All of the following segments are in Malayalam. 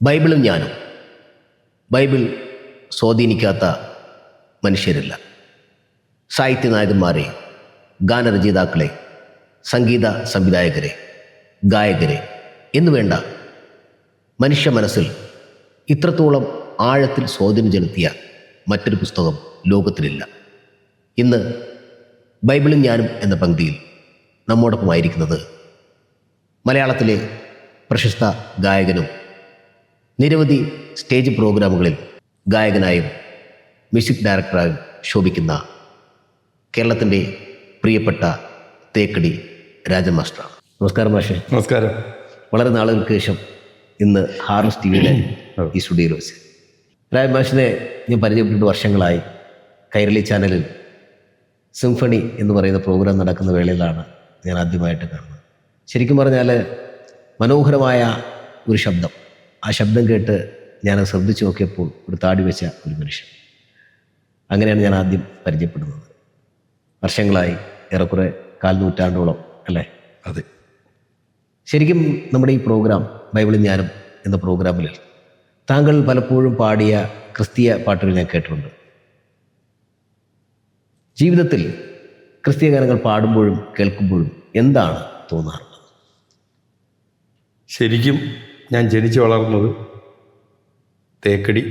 ബൈബിളും ഞാനും. ബൈബിൾ സ്വാധീനിക്കാത്ത മനുഷ്യരില്ല. സാഹിത്യ നായകന്മാരെ, ഗാനരചയിതാക്കളെ, സംഗീത സംവിധായകരെ, ഗായകരെ എന്നുവേണ്ട മനുഷ്യ മനസ്സിൽ ഇത്രത്തോളം ആഴത്തിൽ സ്വാധീനം ചെലുത്തിയ മറ്റൊരു പുസ്തകം ലോകത്തിലില്ല. ഇന്ന് ബൈബിളും ഞാനും എന്ന പങ്ക്തിയിൽ നമ്മോടൊപ്പമായിരിക്കുന്നത് മലയാളത്തിലെ പ്രശസ്ത ഗായകനും നിരവധി സ്റ്റേജ് പ്രോഗ്രാമുകളിൽ ഗായകനായും മ്യൂസിക് ഡയറക്ടറായും ശോഭിക്കുന്ന കേരളത്തിൻ്റെ പ്രിയപ്പെട്ട തേക്കടി രാജൻ മാസ്റ്ററാണ്. നമസ്കാരം മാഷേ. നമസ്കാരം. വളരെ നാളുകൾക്ക് ശേഷം ഇന്ന് ഹാർനസ് ടിവിയുടെ ഈ സ്റ്റുഡിയോയിൽ വെച്ച് രാജൻ മാഷിനെ ഞാൻ പരിചയപ്പെട്ടിട്ട് വർഷങ്ങളായി. കൈരളി ചാനലിൽ സിംഫണി എന്ന് പറയുന്ന പ്രോഗ്രാം നടക്കുന്ന വേളയിലാണ് ഞാൻ ആദ്യമായിട്ട് കാണുന്നത്. ശരിക്കും പറഞ്ഞാൽ മനോഹരമായ ഒരു ശബ്ദം. ആ ശബ്ദം കേട്ട് ഞാൻ ശ്രദ്ധിച്ചു നോക്കിയപ്പോൾ ഒരു താടി വെച്ച ഒരു മനുഷ്യൻ. അങ്ങനെയാണ് ഞാൻ ആദ്യം പരിചയപ്പെടുന്നത്. വർഷങ്ങളായി, ഏറെക്കുറെ 4 നൂറ്റാണ്ടോളം അല്ലേ? അതെ. ശരിക്കും നമ്മുടെ ഈ പ്രോഗ്രാം ബൈബിളും ഞാനും എന്ന പ്രോഗ്രാമിൽ താങ്കൾ പലപ്പോഴും പാടിയ ക്രിസ്തീയ പാട്ടുകൾ ഞാൻ കേട്ടിട്ടുണ്ട്. ജീവിതത്തിൽ ക്രിസ്തീയ ഗാനങ്ങൾ പാടുമ്പോഴും കേൾക്കുമ്പോഴും എന്താണ് തോന്നാറുള്ളത്? ശരിക്കും ഞാൻ ജനിച്ചു വളർന്നത് തേക്കടി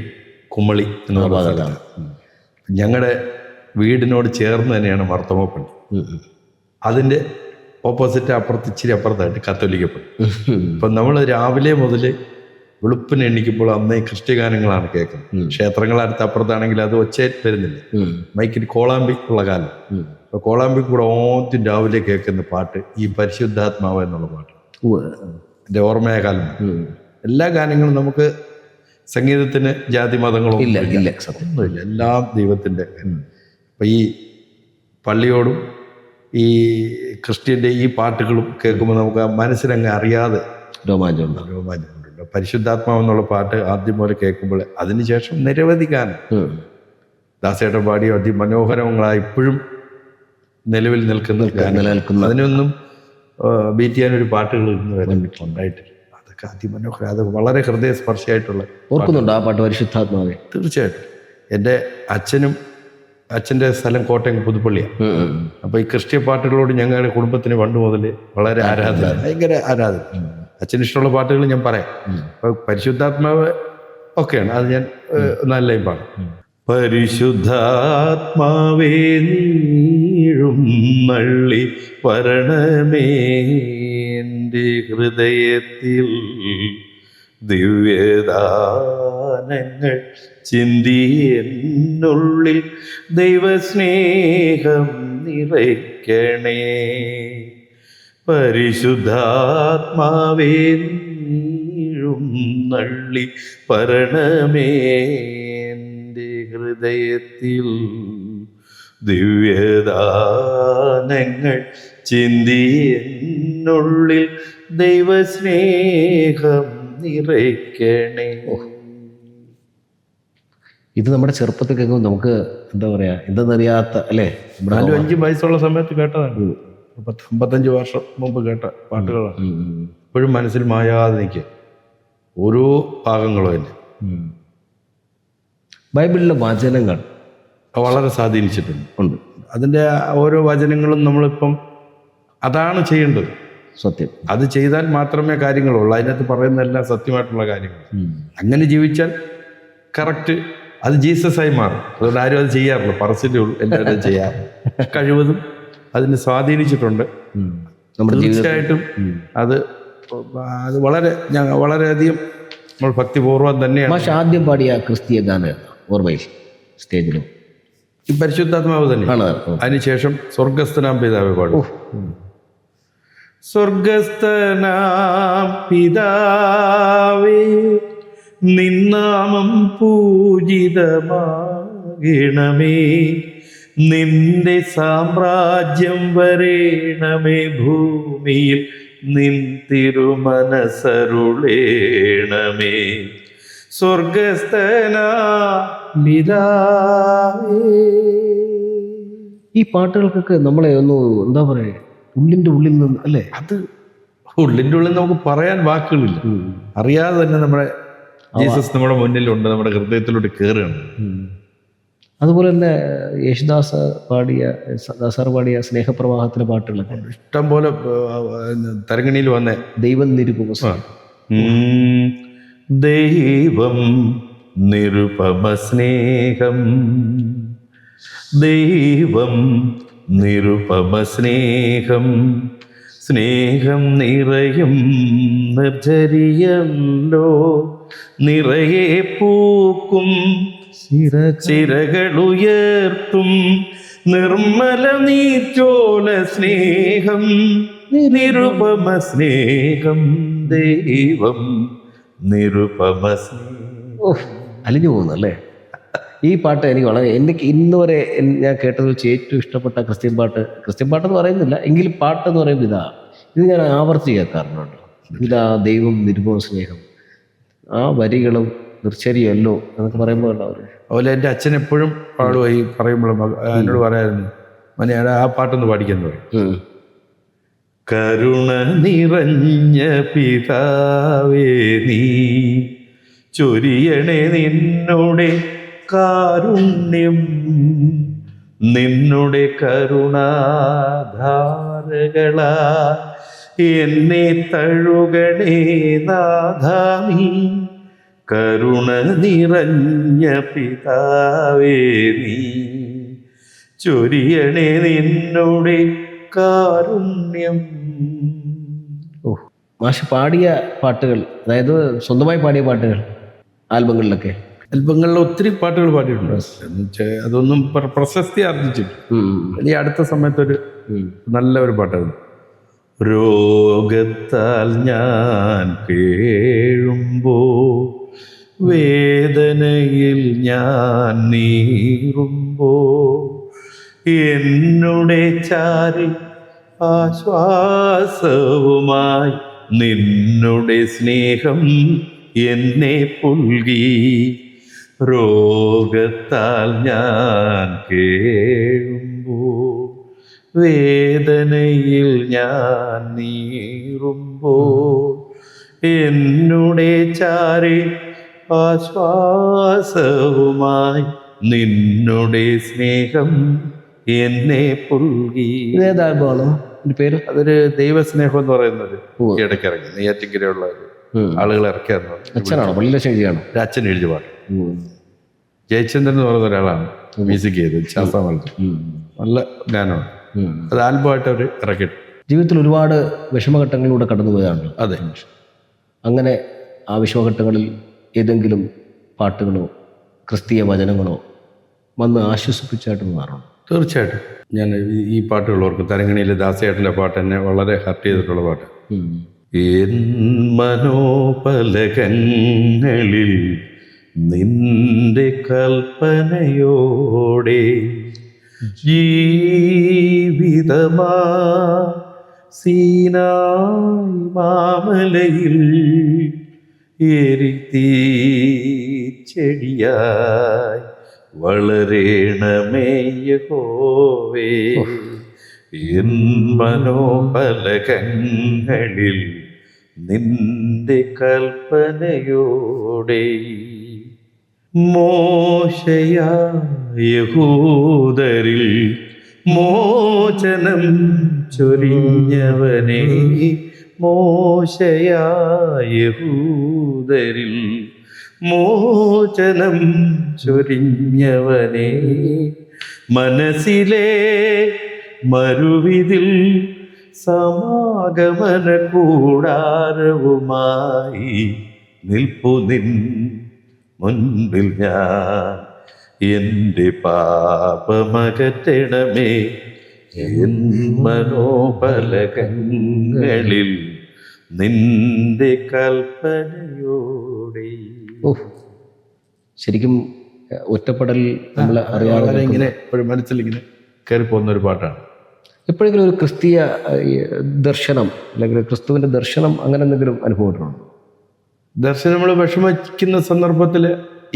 കുമ്മളി എന്ന ഭാഗത്താണ്. ഞങ്ങളുടെ വീടിനോട് ചേർന്ന് തന്നെയാണ് മർത്തോമപ്പള്ളി. അതിൻ്റെ ഓപ്പോസിറ്റ് ഇച്ചിരി അപ്പുറത്തായിട്ട് കത്തോലിക്ക പള്ളി. അപ്പം നമ്മൾ രാവിലെ മുതൽ വെളുപ്പിന് എണ്ണിക്കുമ്പോൾ അന്നേ ക്രിസ്ത്യ ഗാനങ്ങളാണ് കേൾക്കുന്നത്. ക്ഷേത്രങ്ങളടുത്ത് അപ്പുറത്താണെങ്കിൽ അത് ഒച്ച വരുന്നില്ല. മൈക്കിൽ കോളാമ്പി ഉള്ള കാലം. അപ്പോൾ കോളാമ്പി കൂടെ ആദ്യം രാവിലെ കേൾക്കുന്ന പാട്ട് ഈ പരിശുദ്ധാത്മാവ് എന്നുള്ള പാട്ട്. എൻ്റെ ഓർമ്മയായ കാലം. എല്ലാ ഗാനങ്ങളും നമുക്ക് സംഗീതത്തിന് ജാതി മതങ്ങളോ ഇല്ല. എല്ലാം ദൈവത്തിൻ്റെ. അപ്പം ഈ പള്ളിയോടും ഈ ക്രിസ്ത്യൻ്റെ ഈ പാട്ടുകളും കേൾക്കുമ്പോൾ നമുക്ക് മനസ്സിലങ്ങ് അറിയാതെ രോമാഞ്ചമുണ്ടല്ലോ. പരിശുദ്ധാത്മാവ് എന്നുള്ള പാട്ട് ആദ്യം പോലെ കേൾക്കുമ്പോൾ അതിനുശേഷം നിരവധി ഗാനം ദാസേട്ടൻ പാടിയ അതിമനോഹരങ്ങളായി ഇപ്പോഴും നിലവിൽ നിൽക്കുന്ന അതിനൊന്നും ബീറ്റ് ചെയ്യാനൊരു പാട്ടുകൾ ഇന്ന് വരെ ഉണ്ടായിട്ടില്ല. അതൊക്കെ അതിമനോഹരം. അത് വളരെ ഹൃദയസ്പർശിയായിട്ടുള്ള. ഓർക്കുന്നുണ്ട് ആ പാട്ട് പരിശുദ്ധാത്മാവെ? തീർച്ചയായിട്ടും. എൻ്റെ അച്ഛൻ്റെ സ്ഥലം കോട്ടയം പുതുപ്പള്ളിയാണ്. അപ്പോൾ ഈ ക്രിസ്ത്യ പാട്ടുകളോട് ഞങ്ങളുടെ കുടുംബത്തിന് പണ്ട് മുതൽ വളരെ ആരാധന, ഭയങ്കര ആരാധന. അച്ഛന് ഇഷ്ടമുള്ള പാട്ടുകൾ ഞാൻ പറയാം. അപ്പോൾ പരിശുദ്ധാത്മാവ് ഒക്കെയാണ്, അത് ഞാൻ നല്ല പാടും. പരിശുദ്ധാത്മാവേ നീഴും നള്ളി വരണമേ എൻ്റെ ഹൃദയത്തിൽ ദിവ്യദാനങ്ങൾ ചിന്തി എന്നുള്ളിൽ ദൈവസ്നേഹം നിറയ്ക്കണേ. പരിശുദ്ധാത്മാവേ നീഴും നള്ളി വരണമേ എൻ്റെ ഹൃദയത്തിൽ ദിവ്യദാനങ്ങൾ ചിന്തി എന്നുള്ളിൽ ദൈവസ്നേഹം നിറയ്ക്കണേ. ഇത് നമ്മുടെ ചെറുപ്പത്തിൽ കേൾക്കുമ്പോൾ നമുക്ക് എന്താ പറയാ, എന്തെന്നറിയാത്ത അല്ലേ? 4-5 വയസ്സുള്ള സമയത്ത് കേട്ടതാണ്. 55 വർഷം മുമ്പ് കേട്ട പാട്ടുകളാണ്. ഇപ്പോഴും മനസ്സിൽ മായാതെ നിൽക്കുക ഓരോ ഭാഗങ്ങളും. തന്നെ ബൈബിളിലെ വചനങ്ങൾ വളരെ സ്വാധീനിച്ചിട്ടുണ്ട്. അതിൻ്റെ ഓരോ വചനങ്ങളും നമ്മളിപ്പം അതാണ് ചെയ്യേണ്ടത്. സത്യം. അത് ചെയ്താൽ മാത്രമേ കാര്യങ്ങളുള്ളൂ. അതിനകത്ത് പറയുന്ന എല്ലാം സത്യമായിട്ടുള്ള കാര്യങ്ങൾ. അങ്ങനെ ജീവിച്ചാൽ കറക്റ്റ് അത് ജീസസായി മാറും. അതുകൊണ്ട് ആരും അത് ചെയ്യാറില്ല, പറച്ചിലേ ഉള്ളൂ. എല്ലാവരും ചെയ്യാറ് കഴിവതും അതിനെ സ്വാധീനിച്ചിട്ടുണ്ട്. തീർച്ചയായിട്ടും അത് വളരെയധികം നമ്മൾ ഭക്തിപൂർവ്വം തന്നെയാണ്. ആദ്യം പാടിയ ക്രിസ്തീയ ഗാനം ഓർമ്മയിൽ സ്റ്റേജിലോ? ഈ പരിശുദ്ധാത്മാവ് തന്നെ. അതിനുശേഷം സ്വർഗസ്ഥനാം പിതാവേ പാടും. സ്വർഗസ്ഥനാം പിതാവേ നിന്നാമം പൂജിതമാകണമേ, നിന്റെ സാമ്രാജ്യം വരേണമേ, ഭൂമിയിൽ നിൻ തിരുമനസരുളേണമേ. സ്വർഗസ്ഥനാം പിതാവേ. ഈ പാട്ടുകൾക്കൊക്കെ നമ്മളെ ഒന്ന് എന്താ പറയുക, ഉള്ളിൻ്റെ ഉള്ളിൽ നിന്ന് അല്ലേ? അത് ഉള്ളിൻ്റെ ഉള്ളിൽ നമുക്ക് പറയാൻ വാക്കുകളില്ല. അറിയാതെ തന്നെ നമ്മുടെ ജീസസ് നമ്മുടെ മുന്നിലുണ്ട്, നമ്മുടെ ഹൃദയത്തിലോട്ട് കയറുകയാണ്. അതുപോലെ തന്നെ യേശുദാസ് ദാസാർ പാടിയ സ്നേഹപ്രവാഹത്തിലെ പാട്ടുകളൊക്കെ ഇഷ്ടം പോലെ തരങ്ങണിയിൽ വന്നേ. ദൈവം നിരുപമ ദൈവം നിരുപമ സ്നേഹം, ദൈവം നിരുപമ സ്നേഹം, സ്നേഹം നിറയും നിർജരിയല്ലോ, നിറയെ പൂക്കും ചിറകളുയർത്തും നിർമ്മല നീർച്ചോല സ്നേഹം, നിരുപമ സ്നേഹം, ദൈവം നിരുപമ സ്നേഹം. അലിഞ്ഞു പോകുന്നു അല്ലേ ഈ പാട്ട്? എനിക്ക് എനിക്ക് ഇന്ന് വരെ ഞാൻ കേട്ടത് വെച്ച് ഏറ്റവും ഇഷ്ടപ്പെട്ട ക്രിസ്ത്യൻ പാട്ടെന്ന് പറയുന്നില്ല എങ്കിലും പാട്ടെന്ന് പറയുമ്പോൾ ഇത് ഞാൻ ആവർത്തി കേൾക്കാറുണ്ട്. ഇതാ ദൈവം നിരുപമ സ്നേഹം, ആ വരികളും നിർച്ചരിയല്ലോ എന്നൊക്കെ പറയുമ്പോൾ അതുപോലെ എൻ്റെ അച്ഛൻ എപ്പോഴും പാടുമായി പറയുമ്പോഴും എന്നോട് പറയായിരുന്നു, മനെയാണ് ആ പാട്ടൊന്ന് പാടിക്കാന്ന് പറയും. കരുണ നിറഞ്ഞ പിതാവേ നീ ചൊരിയണേ നിന്നുടെ കാരുണ്യം, നിന്നുടെ കരുണാധാരകളാ എന്നെ തഴുകണേ നാഥാ നീ. കരുണ നിറഞ്ഞ പിതാവേ നീ ചൊരിയണേ നിന്നുടെ കാരുണ്യം. മാഷ് പാടിയ പാട്ടുകൾ, അതായത് സ്വന്തമായി പാടിയ പാട്ടുകൾ ആൽബങ്ങളിലൊക്കെ? ആൽബങ്ങളിൽ ഒത്തിരി പാട്ടുകൾ പാടിയിട്ടുണ്ട്. അതൊന്നും പ്രശസ്തി ആർജിച്ചിട്ട് ഈ അടുത്ത സമയത്തൊരു നല്ല ഒരു പാട്ടായിരുന്നു. രോഗത്താൽ ഞാൻ കേഴുമ്പോ, വേദനയിൽ ഞാൻ നീറുമ്പോ, എന്നുടെ ചാരി ആശ്വാസവുമായി നിന്നുടെ സ്നേഹം എന്നെ പുൽകി. രോഗത്താൽ ഞാൻ കേഴുമ്പോ, വേദനയിൽ ഞാൻ നീറുമ്പോ, എന്നുടെ ചാരി ആശ്വാസവുമായി നിന്നുടെ സ്നേഹം എന്നെ പുൽകി. ഏതാൽബമാണ് പേര്? അതൊരു ദൈവസ്നേഹം എന്ന് പറയുന്നത് ഇടയ്ക്കിറങ്ങി നെയ്യാറ്റിൻകരയുള്ള ആളുകൾ ഇറക്കിയായിരുന്നു. അച്ഛനാണോ? പള്ളിയിലെ അച്ഛൻ എഴുതിയ പാട്ട്. ജയചന്ദ്രൻ എന്ന് പറയുന്ന ഒരാളാണ് മ്യൂസിക് ചെയ്തത്, ശാസ്ത്രമത്സരം. നല്ല ഗാനമാണ്. അത് ആൽബമായിട്ട് അവർ ഇറക്കിയിട്ട്. ജീവിതത്തിൽ ഒരുപാട് വിഷമഘട്ടങ്ങളിലൂടെ കടന്നുപോയതാണ്. അതെ. അങ്ങനെ ആ വിഷമഘട്ടങ്ങളിൽ ഏതെങ്കിലും പാട്ടുകളോ ക്രിസ്തീയ വചനങ്ങളോ വന്ന് ആശ്വസിപ്പിച്ചായിട്ട് മാറണം? തീർച്ചയായിട്ടും. ഞാൻ ഈ പാട്ടുകളോർക്ക് തരങ്ങണിയിലെ ദാസേട്ടൻ്റെ പാട്ട് എന്നെ വളരെ ഹർട്ട് ചെയ്തിട്ടുള്ള പാട്ട്. എൻ മനോപലകങ്ങളിൽ നിന്റെ കൽപ്പനയോടെ ജീവിതമാ സീനായ് മാമലയിൽ എരിത്തീച്ചെടിയായി വളരേണമേ യഹോവേ. എൻ മനോപലകങ്ങളിൽ നിന്റെ കൽപ്പനയോടെ മോശയാ യഹൂദരിൽ മോചനം ചൊരിഞ്ഞവനെ, മോശയാ യഹൂദരിൽ മോചനം ചൊരിഞ്ഞവനെ, മനസ്സിലെ മരുവിതിൽ സമാഗമന കൂടാരവുമായി നിൽപ്പു നിൻ മുൻപിൽ ഞാൻ. എൻ്റെ പാപമകറ്റണമേ എൻ മനോപലകങ്ങളിൽ നിന്റെ കൽപ്പനയോടെ. ശരിക്കും ഒറ്റപ്പെടൽ നമ്മൾ അറിയാതെ ഇങ്ങനെ എപ്പോഴും മനസ്സിലിങ്ങനെ കയറി പോകുന്ന ഒരു പാട്ടാണ്. എപ്പോഴെങ്കിലും ഒരു ക്രിസ്തീയ ദർശനം അല്ലെങ്കിൽ ക്രിസ്തുവിൻ്റെ ദർശനം അങ്ങനെ എന്തെങ്കിലും അനുഭവപ്പെട്ടിട്ടുണ്ടോ? ദർശനം നമ്മൾ വിഷമിക്കുന്ന സന്ദർഭത്തിൽ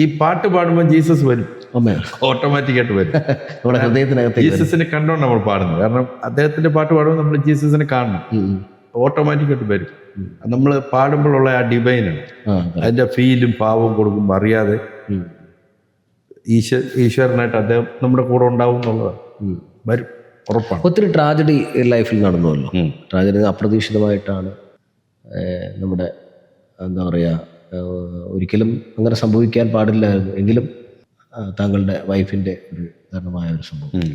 ഈ പാട്ട് പാടുമ്പോൾ ജീസസ് വരും, ഓട്ടോമാറ്റിക്കായിട്ട് വരും നമ്മുടെ ഹൃദയത്തിനകത്ത്. ജീസസിനെ കണ്ടോണ്ട് നമ്മൾ പാടുന്നത്. കാരണം അദ്ദേഹത്തിന്റെ പാട്ട് പാടുമ്പോൾ നമ്മൾ ജീസസിനെ കാണണം. ഓട്ടോമാറ്റിക്കായിട്ട് വരും. നമ്മൾ പാടുമ്പോഴുള്ള ആ ഡിവൈനാണ്, അതിൻ്റെ ഫീലും ഭാവവും കൊടുക്കുമ്പോൾ അറിയാതെ ഈശ്വരനായിട്ട് അദ്ദേഹം നമ്മുടെ കൂടെ ഉണ്ടാവും എന്നുള്ളതാണ്. വരും, ഉറപ്പാണ്. ഒത്തിരി ട്രാജഡി ലൈഫിൽ നടന്നുവല്ലോ. ട്രാജഡി അപ്രതീക്ഷിതമായിട്ടാണ് നമ്മുടെ എന്താ പറയുക, ഒരിക്കലും അങ്ങനെ സംഭവിക്കാൻ പാടില്ലായിരുന്നു, എങ്കിലും താങ്കളുടെ വൈഫിൻ്റെ ഒരു കാരണമായ ഒരു സംഭവം.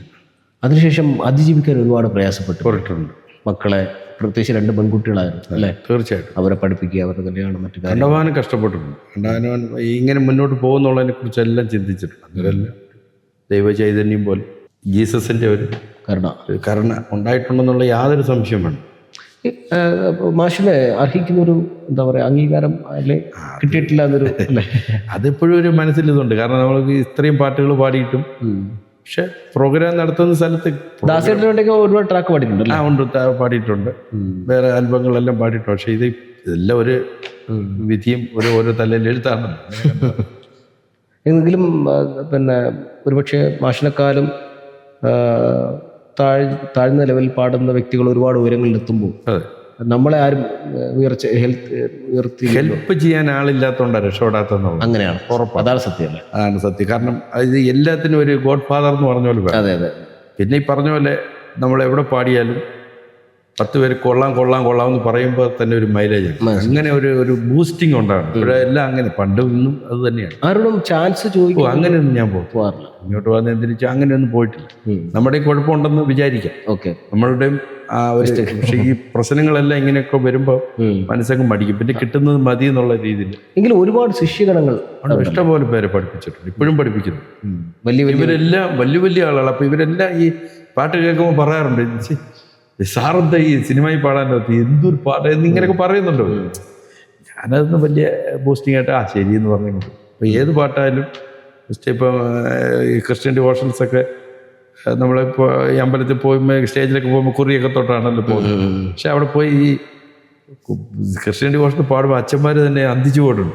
അതിനുശേഷം അതിജീവിക്കാൻ ഒരുപാട് പ്രയാസപ്പെട്ടിട്ടുണ്ട്. മക്കളെ പ്രത്യേകിച്ച് 2 പെൺകുട്ടികളായിരുന്നു അല്ലേ? തീർച്ചയായിട്ടും. അവരെ പഠിപ്പിക്കുക, അവരുടെ കല്യാണം, മറ്റു കാര്യം കണ്ടവാനും കഷ്ടപ്പെട്ടിട്ടുണ്ട്. കണ്ടവാനും ഇങ്ങനെ മുന്നോട്ട് പോകുന്നുള്ളതിനെ കുറിച്ചെല്ലാം ചിന്തിച്ചിട്ടുണ്ട്. അന്നേരമെല്ലാം ദൈവ ചൈതന്യം പോലെ ജീസസിൻ്റെ ഒരു കരുണ ഉണ്ടായിട്ടുണ്ടെന്നുള്ള യാതൊരു സംശയം വേണം. മാഷിനെ അർഹിക്കുന്നൊരു എന്താ പറയുക അംഗീകാരം അല്ലെ കിട്ടിയിട്ടില്ല എന്നൊരു അല്ലേ? അതെപ്പോഴും ഒരു മനസ്സിലിതുണ്ട്. കാരണം നമ്മൾക്ക് ഇത്രയും പാട്ടുകൾ പാടിയിട്ടും, പക്ഷെ പ്രോഗ്രാം നടത്തുന്ന സ്ഥലത്ത് ദാസേട്ടനുണ്ടെങ്കിൽ ഒരുപാട് ട്രാക്ക് പാടിയിട്ടുണ്ട്. ഉണ്ട്, പാടിയിട്ടുണ്ട്. വേറെ ആൽബങ്ങളെല്ലാം പാടിയിട്ടുണ്ട്. പക്ഷെ ഇതെല്ലാം ഒരു വിധിയും ഓരോ തലയിൽ എഴുത്താണ്. എങ്കിലും പിന്നെ ഒരുപക്ഷെ മാഷിനെക്കാളും താഴ്ന്ന ലെവലിൽ പാടുന്ന വ്യക്തികൾ ഒരുപാട് ഉയരങ്ങളിലെത്തുമ്പോൾ നമ്മളെ ആരും ഹെൽപ്പ് ചെയ്യാൻ ആളില്ലാത്തതുകൊണ്ടാണ് രക്ഷപ്പെടാത്തെന്നുള്ളത്. അങ്ങനെയാണ്, അതാണ് സത്യം. അതാണ് സത്യം. കാരണം ഇത് എല്ലാത്തിനും ഒരു ഗോഡ് ഫാദർ എന്ന് പറഞ്ഞ പോലെ. അതെ അതെ. പിന്നെ ഈ പറഞ്ഞ പോലെ നമ്മൾ എവിടെ പാടിയാലും 10 പേര് കൊള്ളാം എന്ന് പറയുമ്പോൾ തന്നെ ഒരു മൈലേജ്, അങ്ങനെ ഒരു ബൂസ്റ്റിംഗ് ഉണ്ടാകും. ഇവിടെ എല്ലാം അങ്ങനെ, പണ്ടും ഇന്നും അത് തന്നെയാണ്. ആരോടും ചാൻസ് ചോദിക്കും അങ്ങനെയൊന്നും ഞാൻ പോകാറില്ല. ഇങ്ങോട്ട് വന്ന് എന്തിരിച്ചു അങ്ങനെയൊന്നും പോയിട്ടില്ല. നമ്മുടെ കുഴപ്പമുണ്ടെന്ന് വിചാരിക്കാം. ഓക്കെ, നമ്മളുടെയും ആ ഒരു പക്ഷേ ഈ പ്രശ്നങ്ങളെല്ലാം ഇങ്ങനെയൊക്കെ വരുമ്പോൾ മനസ്സങ്ങ് മടിക്കും. പിന്നെ കിട്ടുന്നത് മതി എന്നുള്ള രീതിയിൽ. എങ്കിലും ഒരുപാട് ശിഷ്യഗണങ്ങൾ ഇഷ്ടംപോലെ പേരെ പഠിപ്പിച്ചിട്ടുണ്ട്, ഇപ്പോഴും പഠിപ്പിക്കുന്നു. ഇവരെല്ലാം വലിയ ആളുകൾ. അപ്പൊ ഇവരെല്ലാം ഈ പാട്ട് കേൾക്കുമ്പോൾ പറയാറുണ്ട്, സാറെന്താ ഈ സിനിമയിൽ പാടാൻ എന്തൊരു പാട്ട് എന്നിങ്ങനെയൊക്കെ പറയുന്നുണ്ടോ. ഞാനതൊന്നും വലിയ പോസ്റ്റിംഗ് ആയിട്ട് ശരി എന്ന് പറഞ്ഞു. ഇപ്പം ഏത് പാട്ടായാലും ജസ്റ്റ് ഇപ്പം ഈ ക്രിസ്ത്യൻ ഡിവോഷൻസൊക്കെ നമ്മളിപ്പോൾ ഈ അമ്പലത്തിൽ പോകുമ്പോൾ സ്റ്റേജിലൊക്കെ പോകുമ്പോൾ കുറിയൊക്കെ തൊട്ടാണല്ലോ പോകുന്നത്. പക്ഷെ അവിടെ പോയി ഈ ക്രിസ്ത്യൻ ഡിവോഷൻ പാടുമ്പോൾ അച്ഛന്മാർ തന്നെ അന്തിച്ചു പോയിട്ടുണ്ട്.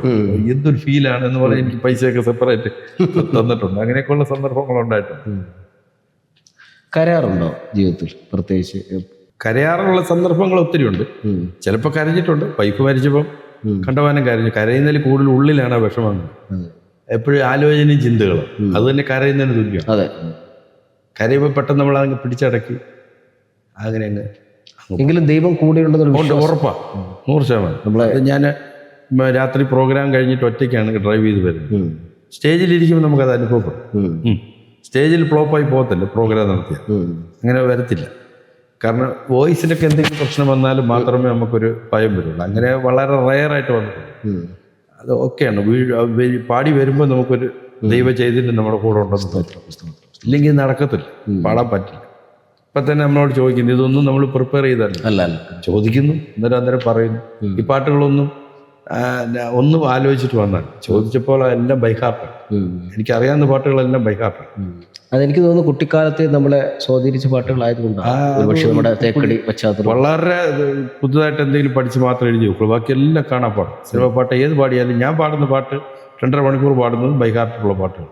എന്തൊരു ഫീലാണ് എന്ന് പറഞ്ഞാൽ എനിക്ക് പൈസയൊക്കെ സെപ്പറേറ്റ് തന്നിട്ടുണ്ട്. അങ്ങനെയൊക്കെയുള്ള സന്ദർഭങ്ങളുണ്ടായിട്ടുണ്ട്. കരയാറുണ്ടോ ജീവിതത്തിൽ? പ്രത്യേകിച്ച് കരയാറുള്ള സന്ദർഭങ്ങൾ ഒത്തിരി ഉണ്ട്. ചിലപ്പോൾ കരഞ്ഞിട്ടുണ്ട്. വൈഫ് മരിച്ചപ്പം കണ്ടവാനം കരഞ്ഞു. കരയുന്നതിൽ കൂടുതൽ ഉള്ളിലാണ് ആ വിഷമം. എപ്പോഴും ആലോചനയും ചിന്തകളും അത് തന്നെ കരയുന്നതിന് തുല്യം. അതെ, കരയുമ്പോൾ പെട്ടെന്ന് നമ്മൾ അങ്ങ് പിടിച്ചടക്കി അങ്ങനെ അങ്ങ്. എങ്കിലും ദൈവം കൂടെയുണ്ടെന്ന് ഉറപ്പാണ്, 100%. ഞാൻ രാത്രി പ്രോഗ്രാം കഴിഞ്ഞിട്ട് ഒറ്റയ്ക്കാണ് ഡ്രൈവ് ചെയ്ത് വരുന്നത്. സ്റ്റേജിലിരിക്കുമ്പോൾ നമുക്കത് അനുഭവപ്പെടും. സ്റ്റേജിൽ ഫ്ലോപ്പായി പോകത്തില്ല പ്രോഗ്രാം നടത്തിയ, അങ്ങനെ വരത്തില്ല. കാരണം വോയിസിനൊക്കെ എന്തെങ്കിലും പ്രശ്നം വന്നാലും മാത്രമേ നമുക്കൊരു ഭയം വരുള്ളൂ. അങ്ങനെ വളരെ റെയറായിട്ട് വന്നിട്ടുണ്ട്. അത് ഓക്കെയാണ്. പാടി വരുമ്പോൾ നമുക്കൊരു ദൈവ ചൈതന്യം നമ്മുടെ കൂടെ ഉണ്ടെന്ന് തോന്നുന്നു. ഇല്ലെങ്കിൽ നടക്കത്തില്ല, പാടാൻ പറ്റില്ല. ഇപ്പം തന്നെ നമ്മളോട് ചോദിക്കുന്നു, ഇതൊന്നും നമ്മൾ പ്രിപ്പയർ ചെയ്തല്ല. അല്ല, ചോദിക്കുന്നു, അന്നേരം പറയുന്നു. ഈ പാട്ടുകളൊന്നും ഒന്നും ആലോചിച്ചിട്ട് വന്നാണ്. ചോദിച്ചപ്പോൾ എല്ലാം ബൈഹാർട്ടാണ്. എനിക്കറിയാവുന്ന പാട്ടുകളെല്ലാം ബൈഹാർട്ടാണ്. അതെനിക്ക് തോന്നുന്നു കുട്ടിക്കാലത്തെ നമ്മളെ സ്വാധീനിച്ച പാട്ടുകളായതുകൊണ്ടാണ്. തേക്കടി പശ്ചാത്തലം വളരെ പുതുതായിട്ട് എന്തെങ്കിലും പഠിച്ച് മാത്രം എഴുതി വെക്കുള്ളൂ. ബാക്കി എല്ലാം കാണാൻ പാടും. സിനിമ പാട്ട് ഏത് പാടിയാലും ഞാൻ പാടുന്ന പാട്ട് 2.5 മണിക്കൂർ പാടുന്നത് ബൈഹാർട്ടുള്ള പാട്ടുകൾ.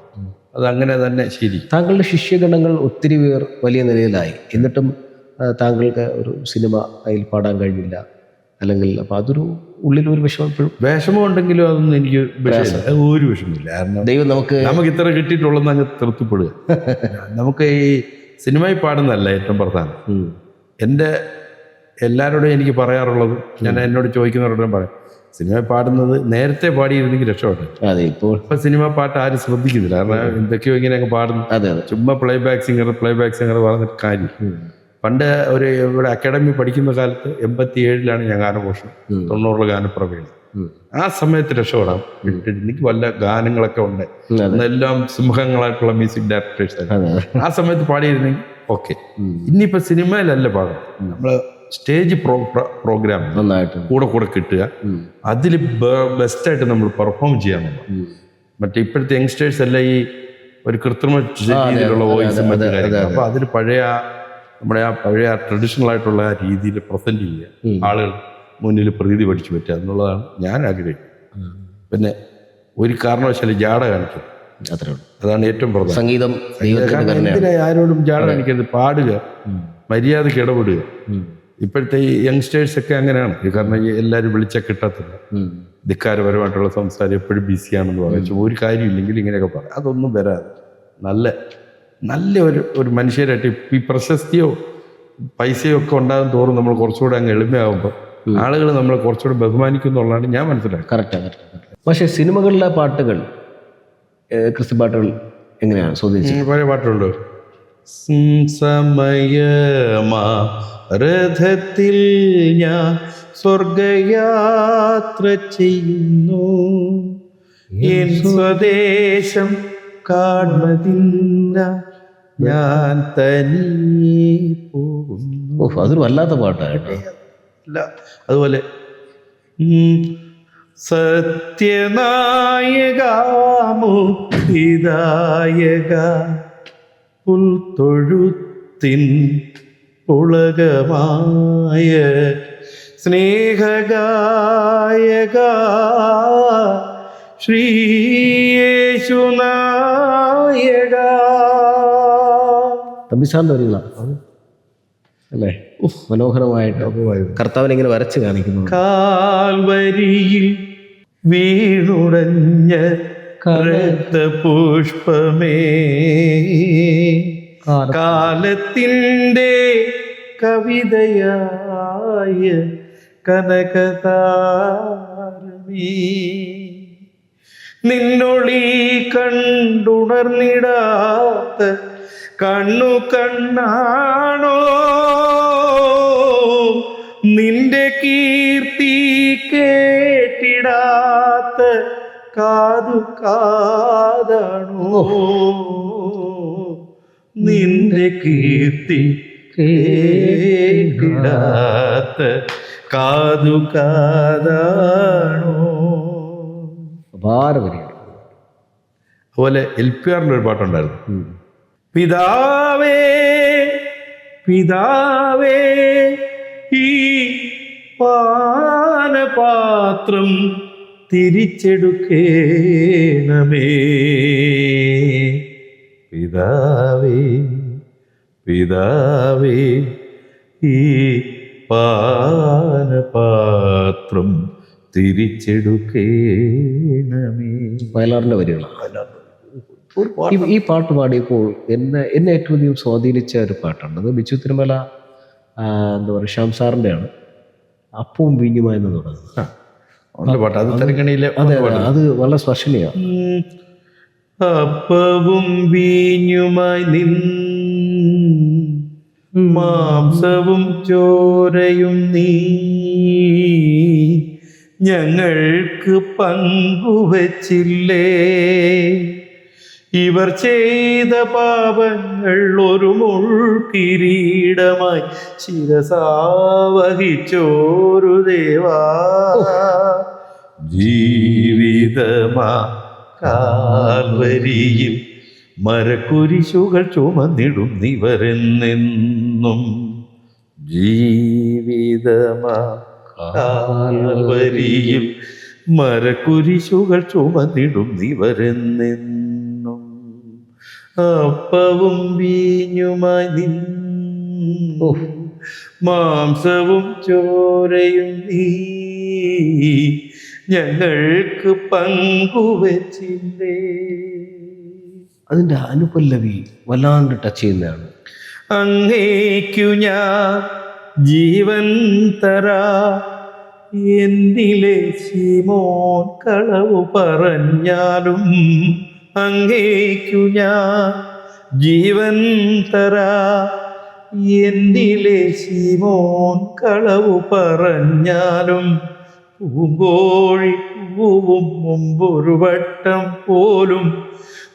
അതങ്ങനെ തന്നെ ശരി. താങ്കളുടെ ശിഷ്യഗണങ്ങൾ ഒത്തിരി പേർ വലിയ നിലയിലായി, എന്നിട്ടും താങ്കൾക്ക് ഒരു സിനിമ അതിൽ പാടാൻ കഴിഞ്ഞില്ല, അല്ലെങ്കിൽ അപ്പം അതൊരു ഉള്ളിലൊരു വിഷമം. വിഷമം ഉണ്ടെങ്കിലും അതൊന്നും എനിക്ക് ഒരു വിഷമമില്ല. കാരണം ദൈവം നമുക്ക് ഇത്ര കിട്ടിയിട്ടുള്ളതെന്ന് അങ്ങ് തൃപ്തിപ്പെടുക. നമുക്ക് ഈ സിനിമയിൽ പാടുന്നതല്ല ഏറ്റവും പ്രധാനം. എൻ്റെ എല്ലാവരോടും എനിക്ക് പറയാറുള്ളത്, ഞാൻ എന്നോട് ചോദിക്കുന്നവരോടും പറയാം, സിനിമ പാടുന്നത് നേരത്തെ പാടിയിരുന്നെങ്കിൽ രക്ഷപ്പെട്ടു. അതെ, ഇപ്പൊ സിനിമ പാട്ട് ആരും ശ്രദ്ധിക്കുന്നില്ല. കാരണം എന്തൊക്കെയോ ഇങ്ങനെ അങ്ങ് പാടുന്നു. ചുമ്മാ പ്ലേബാക്ക് സിംഗർ പറഞ്ഞിട്ട് കാര്യം. പണ്ട് ഇവിടെ അക്കാഡമി പഠിക്കുന്ന കാലത്ത് 87-ലാണ് ഞാൻ ഗാനഘോഷം, 90 ഗാനപ്രവീണ. ആ സമയത്ത് രക്ഷപ്പെടാം. എനിക്ക് വല്ല ഗാനങ്ങളൊക്കെ ഉണ്ട്, എല്ലാം സിംഹങ്ങളായിട്ടുള്ള മ്യൂസിക് ഡയറക്ടേഴ്സ്. ആ സമയത്ത് പാടിയിരുന്നെങ്കിൽ ഓക്കെ. ഇനിയിപ്പോ സിനിമയിലല്ല പാടാം, നമ്മള് സ്റ്റേജ് പ്രോഗ്രാം കൂടെ കിട്ടുക, അതിൽ ബെസ്റ്റായിട്ട് നമ്മൾ പെർഫോം ചെയ്യാനുള്ള. മറ്റേ ഇപ്പോഴത്തെ യങ്സ്റ്റേഴ്സ് എല്ലാം ഈ ഒരു കൃത്രിമ രീതിയിലുള്ള വോയിസ് മറ്റു കാര്യങ്ങൾ. അപ്പൊ അതിൽ നമ്മുടെ ആ പഴയ ട്രഡീഷണൽ ആയിട്ടുള്ള ആ രീതിയിൽ പ്രസന്റ് ചെയ്യുക, ആളുകൾ മുന്നിൽ പ്രീതി പഠിച്ചു പറ്റുക എന്നുള്ളതാണ് ഞാൻ ആഗ്രഹിക്കുന്നത്. പിന്നെ ഒരു കാരണവശാലും ജാട കാണിക്കരുത്, അതാണ് ഏറ്റവും പ്രധാനം. സംഗീതം എന്തിനാ ആരോടും ജാട കാണിക്കരുത്. പാടുക, മര്യാദയ്ക്ക് ഇടപെടുക. ഇപ്പോഴത്തെ ഈ യങ്സ്റ്റേഴ്സൊക്കെ അങ്ങനെയാണ്. കാരണം ഈ എല്ലാവരും വിളിച്ചാൽ കിട്ടത്തില്ല, ധിക്കാരപരമായിട്ടുള്ള സംസാരം, എപ്പോഴും ബിസിയാണെന്ന് പറഞ്ഞു ഒരു കാര്യമില്ലെങ്കിൽ ഇങ്ങനെയൊക്കെ പറയാം. അതൊന്നും വരാതെ നല്ല ഒരു മനുഷ്യരായിട്ട് ഈ പ്രശസ്തിയോ പൈസയോ ഒക്കെ ഉണ്ടാകും തോറും നമ്മൾ കുറച്ചുകൂടെ അങ്ങ് എളിമയാകുമ്പോൾ ആളുകൾ നമ്മളെ കുറച്ചുകൂടെ ബഹുമാനിക്കും എന്നുള്ളതാണ് ഞാൻ മനസ്സിലാക്കുന്നത്. കറക്റ്റാണ്. പക്ഷേ സിനിമകളിലെ പാട്ടുകൾ, ക്രിസ്ത്യൻ പാട്ടുകൾ എങ്ങനെയാണ് സ്വാധീനിച്ചത്? പഴയ പാട്ടുണ്ടോ? സമയമാ രഥത്തിൽ ഞാൻ സ്വർഗയാത്ര ചെയ്യുന്നു, എൻ സ്വദേശം കാണുന്നതില്ല, ഞാൻ തനിയെ പോകുന്നു. അതൊരു വല്ലാത്ത പാട്ടാണ്. അതുപോലെ സത്യനായകാമുഖിദായക പുൽത്തൊഴുത്തിൻ പുളകമായ സ്നേഹഗായക ശ്രീയേശുനായക. തമ്പിസാറിന്റെ വരികളാണ് അല്ലേ? മനോഹരമായിട്ട് കർത്താവിനെ ഇങ്ങനെ വരച്ച് കാണിക്കുന്നു. കാൽവരിയിൽ വീണുടഞ്ഞ രക്തപുഷ്പമേ, കാലത്തിൻ്റെ കവിതയായ കനകതാരമേ, നിന്നൊളി കണ്ടുണർന്നിടാത്ത കണ്ണു കണ്ണാണോ, നിന്റെ കീർത്തി കേട്ടിടാത്ത കാതു കാതാണോ, നിന്റെ കീർത്തി കേട്ടിടാത്ത കാതു കാതാണോ. അപാര വരികൾ. അതുപോലെ LPRന്റെ ഒരു പാട്ടുണ്ടായിരുന്നു, പിതാവേ പിതാവേ ഈ പാനപാത്രം തിരിച്ചെടുക്കേണമേ, പിതാവേ പിതാവേ ഈ പാനപാത്രം തിരിച്ചെടുക്കേണമേ. വയലാറിന്റെ വരികളാണ്. ഈ പാട്ട് പാടിയപ്പോൾ എന്നെ ഏറ്റവും അധികം സ്വാധീനിച്ച ഒരു പാട്ടുണ്ട്. അത് ബിച്ചു തിരുമല എന്താ പറയുക, ശ്യാം സാറിൻ്റെ ആണ്. അപ്പവും വീഞ്ഞുമായി എന്ന് തുടങ്ങുന്നത് പാട്ട്. അത് തെലുങ്കണിയിലെ അതെ, അത് വളരെ സ്പർശനീയമാണ്. അപ്പവും വീഞ്ഞുമായി നിൻ മാംസവും ചോരയും നീ ഞങ്ങൾക്ക് പങ്കുവച്ചില്ലേ, ഇവർ ചെയ്ത പാപങ്ങൾ ഒരു മുൾക്കിരീടമായി ശിരസാവഹിച്ചോരു ദേവാ, ജീവിതമാ കാൽവരിയിൽ മരക്കുരിശുകൾ ചുമന്നിടും നിവരെന്നെന്നും, ജീവിതമാ കാൽവരിയിൽ മരക്കുരിശുകൾ ചുമന്നിടും നിവരെന്നെന്നും, അപ്പവും വീഞ്ഞുമായി നിൻ മാംസവും ചോരയും നീ ഞങ്ങൾക്ക് പങ്കുവച്ചില്ലേ. അതിൻ്റെ അനുപല്ലവി വല്ലാണ്ട് ടച്ച് ചെയ്യുന്നതാണ്. അങ്ങേക്കു ഞാൻ ജീവൻ തരാ, എന്നിലെ ശിമോൻ കളവു പറഞ്ഞാലും അങ്ങേക്കു ഞാൻ ജീവൻ തരാ, എന്നിലെ ശിമോൻ കളവു പറഞ്ഞാലും പൂങ്കോഴി പൂവും മുമ്പൊരു വട്ടം പോലും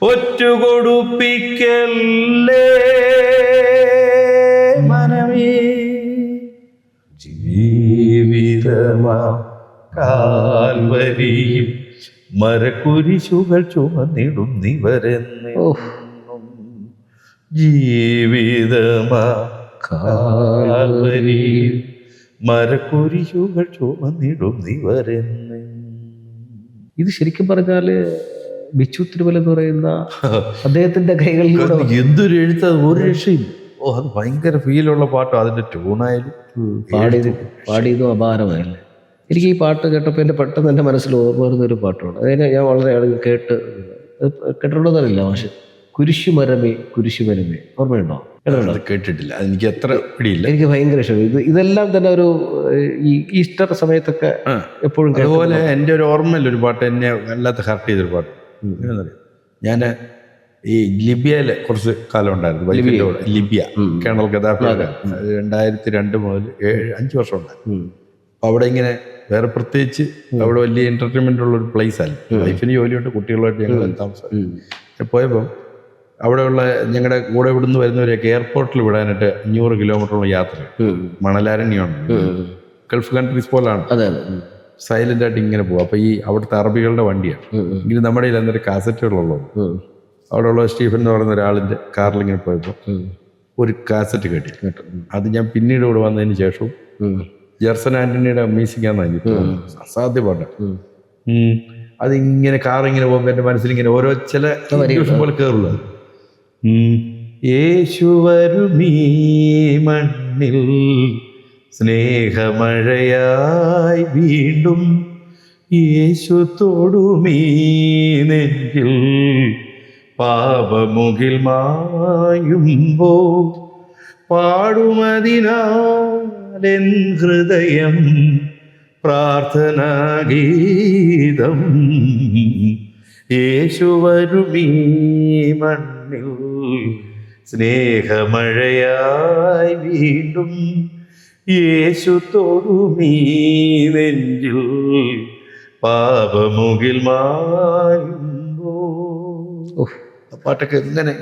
ഒറ്റുകൊടുപ്പിക്കല്ലേ മനമേ, ജീവിതമാ കാൽവരിയിൽ മരക്കുരിശുകൾ ചുമന്നിടും നിവരെന്നും, ജീവിതമാ കാൽവരിയിൽ മരക്കുരിശുകൾ ചുമന്നിടും നിവരെന്നും. ഇത് ശരിക്കും പറഞ്ഞാല് ബിച്ചു തിരുമല എന്ന് പറയുന്ന അദ്ദേഹത്തിന്റെ കൈകളിലൂടെ എന്തൊരു എഴുത്ത, ഒരു രക്ഷയും ഓ അത് ഭയങ്കര ഫീലുള്ള പാട്ടും അതിൻ്റെ ട്യൂണായാലും പാടിയതും അപാരമായല്ലേ. എനിക്ക് ഈ പാട്ട് കേട്ടപ്പോൾ എൻ്റെ പെട്ടെന്ന് എൻ്റെ മനസ്സിൽ ഓർമ്മ വരുന്നൊരു പാട്ടുണ്ട്. അതിനെ ഞാൻ വളരെ കേട്ടിട്ടുള്ളതല്ല. പക്ഷെ കുരിശുമരമേ കുരിശുമരമേ ഓർമ്മയുണ്ടോ? അത് കേട്ടിട്ടില്ല, എനിക്ക് അത്ര പിടിയില്ല. എനിക്ക് ഭയങ്കര ഇഷ്ടം. ഇതെല്ലാം തന്നെ ഒരു ഈ ഈസ്റ്റർ സമയത്തൊക്കെ എപ്പോഴും. അതുപോലെ എൻ്റെ ഒരു ഓർമ്മയിലൊരു പാട്ട് എന്നെ വല്ലാത്ത ഹർട്ട് ചെയ്തൊരു പാട്ട്. ഞാൻ ഈ ലിബിയയിൽ കുറച്ച് കാലം ഉണ്ടായിരുന്നു. ലിബിയ കേണൽ ഗദാഫി 2002 മുതൽ 5 വർഷം ഉണ്ടായിരുന്നു. അപ്പം അവിടെ ഇങ്ങനെ വേറെ പ്രത്യേകിച്ച് അവിടെ വലിയ എൻ്റർടൈൻമെൻ്റ് ഉള്ളൊരു പ്ലേസ് അല്ല. വൈഫിന് ജോലിയുണ്ട്, കുട്ടികളുമായിട്ട് ഞങ്ങൾ താമസം പോയപ്പോൾ അവിടെയുള്ള ഞങ്ങളുടെ കൂടെ ഇവിടുന്ന് വരുന്നവരെയൊക്കെ എയർപോർട്ടിൽ വിടാനായിട്ട് 500 കിലോമീറ്ററോളം യാത്ര. മണലാരണ്യമാണ്, ഗൾഫ് കൺട്രീസ് പോലാണ്. സൈലന്റ് ആയിട്ട് ഇങ്ങനെ പോകും. അപ്പോൾ ഈ അവിടുത്തെ അറബികളുടെ വണ്ടിയാണ്. എങ്കിലും നമ്മുടെ കയ്യിൽ അന്നേരം കാസറ്റുകളുള്ളൂ. അവിടെയുള്ള സ്റ്റീഫൻ എന്ന് പറയുന്ന ഒരാളിൻ്റെ കാറിൽ ഇങ്ങനെ പോയപ്പോൾ ഒരു കാസറ്റ് കേട്ടു. അത് ഞാൻ പിന്നീട് ഇവിടെ വന്നതിന് ശേഷവും ജെർസൺ ആന്റണിയുടെ മ്യൂസിക്കാന്ന് എനിക്ക് അസാധ്യ പാട്ടാണ്. അതിങ്ങനെ കാറിങ്ങനെ പോകുമ്പോൾ എൻ്റെ മനസ്സിലിങ്ങനെ ഓരോ ചില പോലെ കയറുള്ളൂ. യേശു വരുമീ മണ്ണിൽ സ്നേഹമഴയായി വീണ്ടും, യേശു തൊടുമീ നെഞ്ചിൽ പാപമുകിൽ മായുമ്പോ, പാടുമതിനാലെൻ ഹൃദയം പ്രാർത്ഥനാഗീതം. യേശു വരുമീ മണ്ണിൽ സ്നേഹമഴയായി വീണ്ടും, യേശു തൊടുമീ നെഞ്ചിൽ പാപമുകിൽ മായുമ്പോ. പാട്ടൊക്കെ ഇങ്ങനെ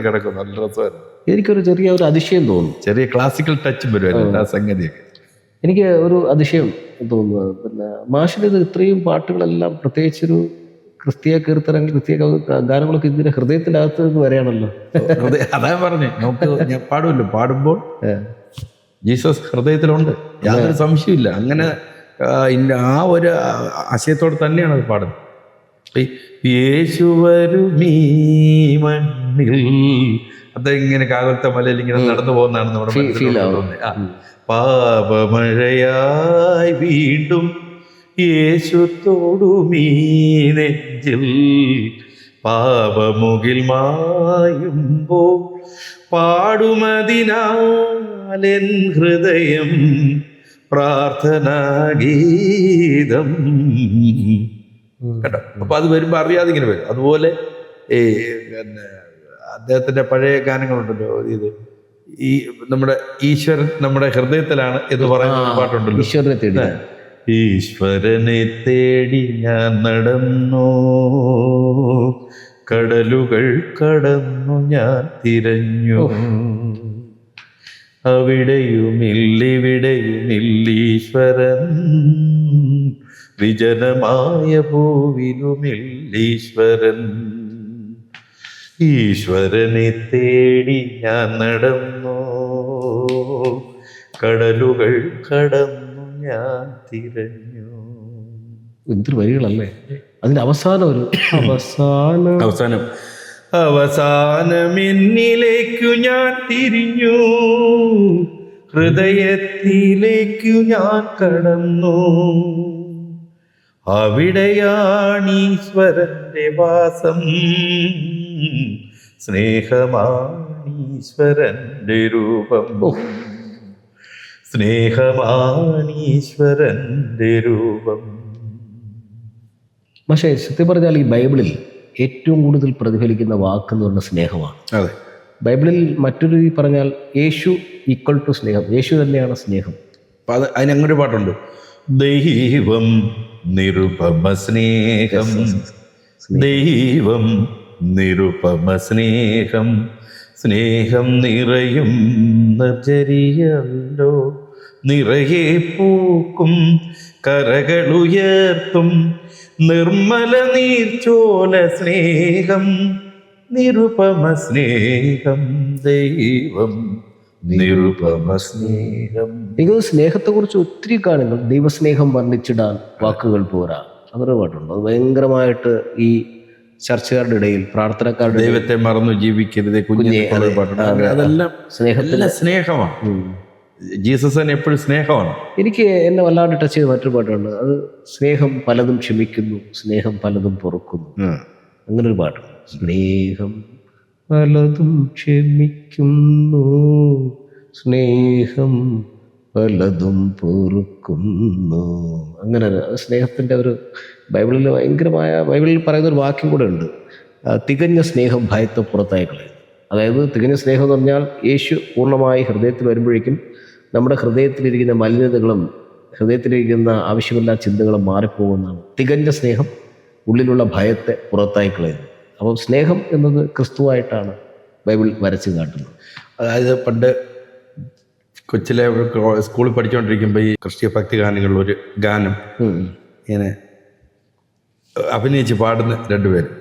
കിടക്കും. നല്ല രസമായിരുന്നു. എനിക്കൊരു ചെറിയ ഒരു അതിശയം തോന്നുന്നു. ചെറിയ ക്ലാസിക്കൽ ടച്ച് വരുമല്ലോ ആ സംഗതിയൊക്കെ. എനിക്ക് ഒരു അതിശയം തോന്നുന്നത്, പിന്നെ മാഷിൻ്റെ ഇത്രയും പാട്ടുകളെല്ലാം പ്രത്യേകിച്ചൊരു ക്രിസ്തീയ കീർത്തനങ്ങൾ, ക്രിസ്തീയ ഗാനങ്ങളൊക്കെ ഇതിന്റെ ഹൃദയത്തിൻ്റെ അകത്ത് നിന്ന് വരെയാണല്ലോ. അതാ പറഞ്ഞു, നമുക്ക് ഞാൻ പാടുമല്ലോ, പാടുമ്പോൾ ജീസസ് ഹൃദയത്തിലുണ്ട്, യാതൊരു സംശയമില്ല. അങ്ങനെ ആ ഒരു ആശയത്തോടെ തന്നെയാണ് അത് പാടുന്നത്. യേശു വരുമീ മണ്ണിൽ, അതിങ്ങനെ കാകത്തെ മലയിൽ ഇങ്ങനെ നടന്നു പോകുന്നതാണ് നമ്മുടെ മനസ്സിലാവുന്നത്. പാപമഴയായി വീണ്ടും, യേശു തൊടുമീ നെഞ്ചിൽ പാപമുകിൽ മായുമ്പോ, പാടുമതിനാലെൻ ഹൃദയം പ്രാർത്ഥനാഗീതം. കേട്ടോ, അപ്പൊ അത് വരുമ്പോ അറിയാതെ ഇങ്ങനെ വരും. അതുപോലെ പിന്നെ അദ്ദേഹത്തിന്റെ പഴയ ഗാനങ്ങളുണ്ടല്ലോ, ഇത് ഈ നമ്മുടെ ഈശ്വരൻ നമ്മുടെ ഹൃദയത്തിലാണ് എന്ന് പറയുന്ന ഒരു പാട്ടുണ്ടല്ലോ. ഈശ്വരനെ തേടി, ഈശ്വരനെ തേടി ഞാൻ നടന്നു, കടലുകൾ കടന്നു ഞാൻ തിരഞ്ഞു, അവിടെയുമില്ലിവിടെയുമില്ലീശ്വരൻ, വിജനമായ ഭൂവിലുമില്ലീശ്വരൻ. ഈശ്വരനെ തേടി ഞാൻ നടന്നു, കടലുകൾ കടന്നു ഞാൻ തിരഞ്ഞു. എന്തൊരു വരികളല്ലേ. അതിന്റെ അവസാനം ഒരു അവസാനം എന്നിലേക്കു ഞാൻ തിരിഞ്ഞു, ഹൃദയത്തിലേക്കു ഞാൻ കടന്നു, അവിടെയാണീശ്വരന്റെ വാസം, സ്നേഹമാണീശ്വരന്റെ രൂപം, സ്നേഹമാണീശ്വരന്റെ രൂപം. പക്ഷേ സത്യം പറഞ്ഞാൽ ഈ ബൈബിളിൽ ഏറ്റവും കൂടുതൽ പ്രതിഫലിക്കുന്ന വാക്കെന്ന് പറഞ്ഞ സ്നേഹമാണ്. അതെ, ബൈബിളിൽ മറ്റൊരു പറഞ്ഞാൽ യേശു ഈക്വൽ ടു സ്നേഹം. യേശു തന്നെയാണ് സ്നേഹം. അപ്പം അതിനങ്ങനൊരു പാട്ടുണ്ട്, ദൈവം നിരുപമ സ്നേഹം, ദൈവം നിരുപമ സ്നേഹം, സ്നേഹം നിറയും നിർജരിയല്ലോ, നിറയെ പൂക്കും കരകളുയർത്തും നിർമ്മല നീർച്ചോല സ്നേഹം, നിരുപമ സ്നേഹം, ദൈവം നിരുപമ സ്നേഹം. എനിക്ക് സ്നേഹത്തെക്കുറിച്ച് ഒത്തിരി കാണുകൾ. ദൈവസ്നേഹം വർണ്ണിച്ചിടാൻ വാക്കുകൾ പോരാ, അതൊരു പാട്ടുണ്ട്. അത് ഭയങ്കരമായിട്ട് ഈ ചർച്ചുകാരുടെ ഇടയിൽ, പ്രാർത്ഥനക്കാരുടെ ഇടയിൽ ദൈവത്തെ മറന്നു ജീവിക്കരുത് കുഞ്ഞെ പാട്ടുണ്ട്. അതെല്ലാം സ്നേഹത്തിന് സ്നേഹമാണ്. ജീസസ് തന്നെ എപ്പോഴും സ്നേഹമാണ്. എനിക്ക് എന്നെ വല്ലാണ്ട് ടച്ച് ചെയ്ത മറ്റൊരു പാട്ടുണ്ട്. അത് സ്നേഹം പലതും ക്ഷമിക്കുന്നു, സ്നേഹം പലതും പൊറുക്കുന്നു. അങ്ങനൊരു പാട്ടുണ്ട്. സ്നേഹം പലതും ക്ഷമിക്കുന്നു, സ്നേഹം പലതും പൊറുക്കുന്നു. അങ്ങനെ സ്നേഹത്തിൻ്റെ ഒരു ബൈബിളിൽ ബൈബിളിൽ പറയുന്ന ഒരു വാക്യം കൂടെ ഉണ്ട്. തികഞ്ഞ സ്നേഹം ഭയത്തെ പുറത്തായി കളയുന്നു. അതായത് തികഞ്ഞ സ്നേഹം എന്ന് പറഞ്ഞാൽ യേശു പൂർണ്ണമായി ഹൃദയത്തിൽ വരുമ്പോഴേക്കും നമ്മുടെ ഹൃദയത്തിലിരിക്കുന്ന മലിനതകളും ഹൃദയത്തിലിരിക്കുന്ന ആവശ്യമില്ലാത്ത ചിന്തകളും മാറിപ്പോകുന്നതാണ്. തികഞ്ഞ സ്നേഹം ഉള്ളിലുള്ള ഭയത്തെ പുറത്തായി കളയുന്നു. അപ്പം സ്നേഹം എന്നത് ക്രിസ്തുവായിട്ടാണ് ബൈബിൾ വരച്ച് കാട്ടുന്നത്. അതായത് പണ്ട് കൊച്ചിലെ സ്കൂളിൽ പഠിച്ചുകൊണ്ടിരിക്കുമ്പോൾ ഈ ക്രിസ്തീയ ഭക്തി ഗാനങ്ങളിൽ ഒരു ഗാനം ഇങ്ങനെ അഭിനയിച്ച് പാടുന്ന രണ്ടുപേരും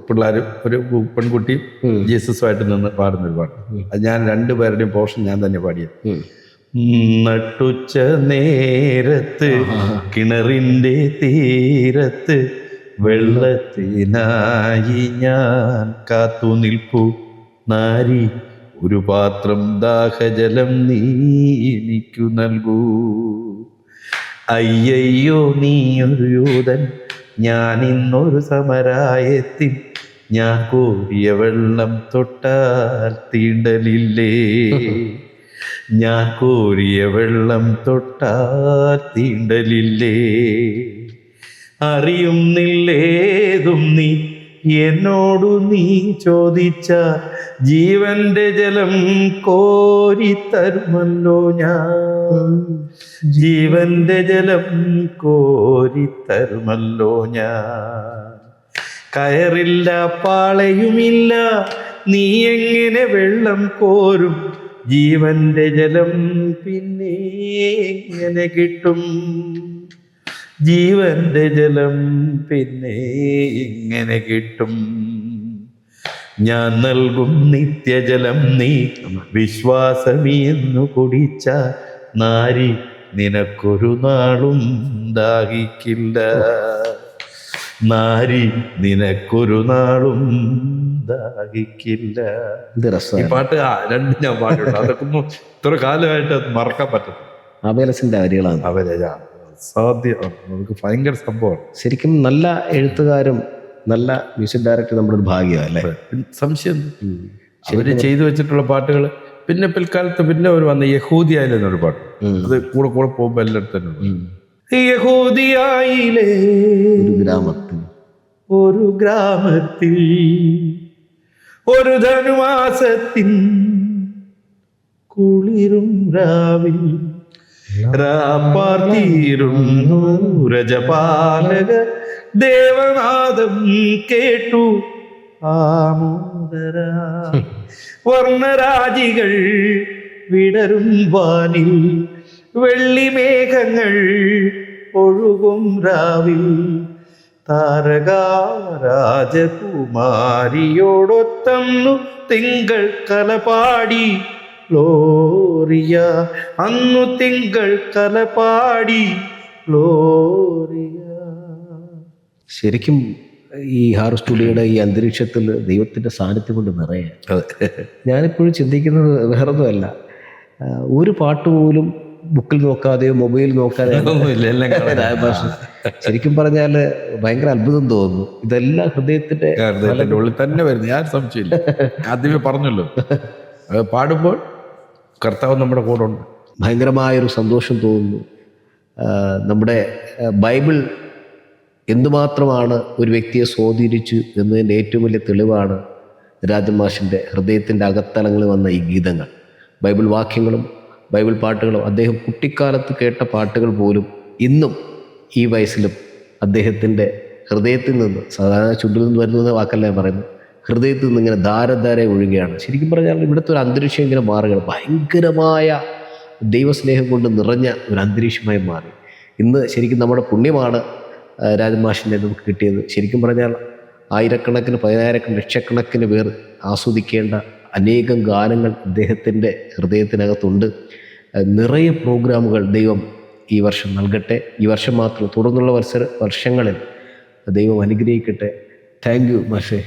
പിള്ളേരും ഒരു പെൺകുട്ടിയും ജീസസുമായിട്ട് നിന്ന് പാടുന്നൊരു പാട്ട്. അത് ഞാൻ രണ്ടുപേരുടെയും പോർഷൻ ഞാൻ തന്നെ പാടിയത്. നട്ടുച്ച നേരത്ത് കിണറിൻ്റെ തീരത്ത് വെള്ളത്തിനായി ഞാൻ കാത്തു നിൽപ്പു നാരി, ഒരു പാത്രം ദാഹജലം നീ എനിക്കു നൽകൂ. അയ്യയ്യോ നീയൊരു യൂതൻ, ഞാൻ ഇന്നൊരു സമരായത്തിൽ, ഞാൻ കോരിയ വെള്ളം തൊട്ടാൽ തീണ്ടലില്ലേ, ഞാൻ കോരിയ വെള്ളം തൊട്ടാൽ തീണ്ടലില്ലേ. അറിയുന്നില്ലേതും നീ എന്നോടു നീ ചോദിച്ചാൽ ജീവന്റെ ജലം കോരിത്തരുമല്ലോ ഞാൻ, ജീവന്റെ ജലം കോരിത്തരുമല്ലോ ഞാൻ. കയറില്ല പാളയുമില്ല, നീ എങ്ങനെ വെള്ളം കോരും, ജീവന്റെ ജലം പിന്നെ എങ്ങനെ കിട്ടും, ജീവന്റെ ജലം പിന്നെ എങ്ങനെ കിട്ടും. ഞാൻ നൽകും നിത്യജലം നീ വിശ്വാസമീന്നു കുടിച്ച നാരി, നിനക്കൊരു നാളും ദാഹിക്കില്ല, നാരി നിനക്കൊരു നാളും ദാഹിക്കില്ല. ഈ പാട്ട് രണ്ടും ഞാൻ പാട്ടുണ്ട്. അതൊക്കെ ഇത്ര കാലമായിട്ട് അത് മറക്കാൻ പറ്റും. അബേലസിന്റെ വരികളാണ്. സാധ്യം നമുക്ക് ഭയങ്കര സംഭവമാണ്. ശരിക്കും നല്ല എഴുത്തുകാരും നല്ല മ്യൂസിക് ഡയറക്ടർ നമ്മുടെ ഒരു ഭാഗ്യമല്ലേ? സംശയം. അവര് ചെയ്തു വെച്ചിട്ടുള്ള പാട്ടുകൾ പിന്നെ പിൽക്കാലത്ത് പിന്നെ അവർ വന്ന യഹൂദിയായിലെന്നൊരു പാട്ട്, അത് കൂടെ പോകുമ്പോൾ എല്ലായിടത്തും യഹൂദിയായിലെ ഒരു ഗ്രാമത്തിൽ ഒരു ധനുമാസത്തിൻ കുളിരും രാവിൽ രാപ്പാർത്തിരുന്നു രജപാലക ദേവനാദം കേട്ടു ആമോദര. വർണ്ണരാജികൾ വിടരും വാനിൽ, വെള്ളിമേഘങ്ങൾ ഒഴുകും രാവിൽ, താരകാ രാജകുമാരിയോടൊത്തന്നു തിങ്കൾ കലപാടി ഗ്ലോറിയ, അന്നു തിങ്കൾ കലപാടി ഗ്ലോറിയ. ശരിക്കും ഈ ഹാറു സ്റ്റുഡിയോയുടെ ഈ അന്തരീക്ഷത്തിൽ ദൈവത്തിൻ്റെ സാന്നിധ്യം കൊണ്ട് നിറയെ. ഞാനിപ്പോഴും ചിന്തിക്കുന്നത് വേറൊന്നുമല്ല, ഒരു പാട്ട് പോലും ബുക്കിൽ നോക്കാതെയോ മൊബൈൽ നോക്കാതെയോ ശരിക്കും പറഞ്ഞാൽ ഭയങ്കര അത്ഭുതം തോന്നുന്നു. ഇതെല്ലാം ഹൃദയത്തിന്റെ ഉള്ളിൽ തന്നെ വരുന്നു. ഞാൻ സംശയമില്ല. ആദ്യമേ പറഞ്ഞല്ലോ, പാടുമ്പോൾ കർത്താവ് നമ്മുടെ കൂടെ ഉണ്ട്. ഭയങ്കരമായൊരു സന്തോഷം തോന്നുന്നു. നമ്മുടെ ബൈബിൾ എന്തുമാത്രമാണ് ഒരു വ്യക്തിയെ സ്വാധീനിച്ചു എന്നതിൻ്റെ ഏറ്റവും വലിയ തെളിവാണ് രാജൻ മാഷിൻ്റെ ഹൃദയത്തിൻ്റെ അകത്തളങ്ങളിൽ വന്ന ഈ ഗീതങ്ങൾ. ബൈബിൾ വാക്യങ്ങളും ബൈബിൾ പാട്ടുകളും അദ്ദേഹം കുട്ടിക്കാലത്ത് കേട്ട പാട്ടുകൾ പോലും ഇന്നും ഈ വയസ്സിലും അദ്ദേഹത്തിൻ്റെ ഹൃദയത്തിൽ നിന്ന്, സാധാരണ ചുണ്ടിൽ നിന്ന് വരുന്ന വാക്കല്ല ഞാൻ പറയുന്നത്, ഹൃദയത്തിൽ നിന്ന് ഇങ്ങനെ ധാരധാര ഒഴുകുകയാണ്. ശരിക്കും പറഞ്ഞാൽ ഇവിടുത്തെ ഒരു അന്തരീക്ഷം ഇങ്ങനെ മാറുകയാണ്. ഭയങ്കരമായ ദൈവസ്നേഹം കൊണ്ട് നിറഞ്ഞ ഒരു അന്തരീക്ഷമായി മാറി. ഇന്ന് ശരിക്കും നമ്മുടെ പുണ്യമാണ് രാജൻ മാഷിൻ്റെ നമുക്ക് കിട്ടിയത്. ശരിക്കും പറഞ്ഞാൽ ആയിരക്കണക്കിന് പതിനായിരക്കണക്കിന് ലക്ഷക്കണക്കിന് പേർ ആസ്വദിക്കേണ്ട അനേകം ഗാനങ്ങൾ അദ്ദേഹത്തിൻ്റെ ഹൃദയത്തിനകത്തുണ്ട്. നിറയെ പ്രോഗ്രാമുകൾ ദൈവം ഈ വർഷം നൽകട്ടെ. ഈ വർഷം മാത്രം, തുടർന്നുള്ള വർഷങ്ങളിൽ ദൈവം അനുഗ്രഹിക്കട്ടെ. താങ്ക് യു മാഷേ.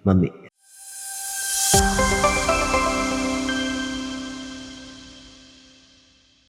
നന്ദി.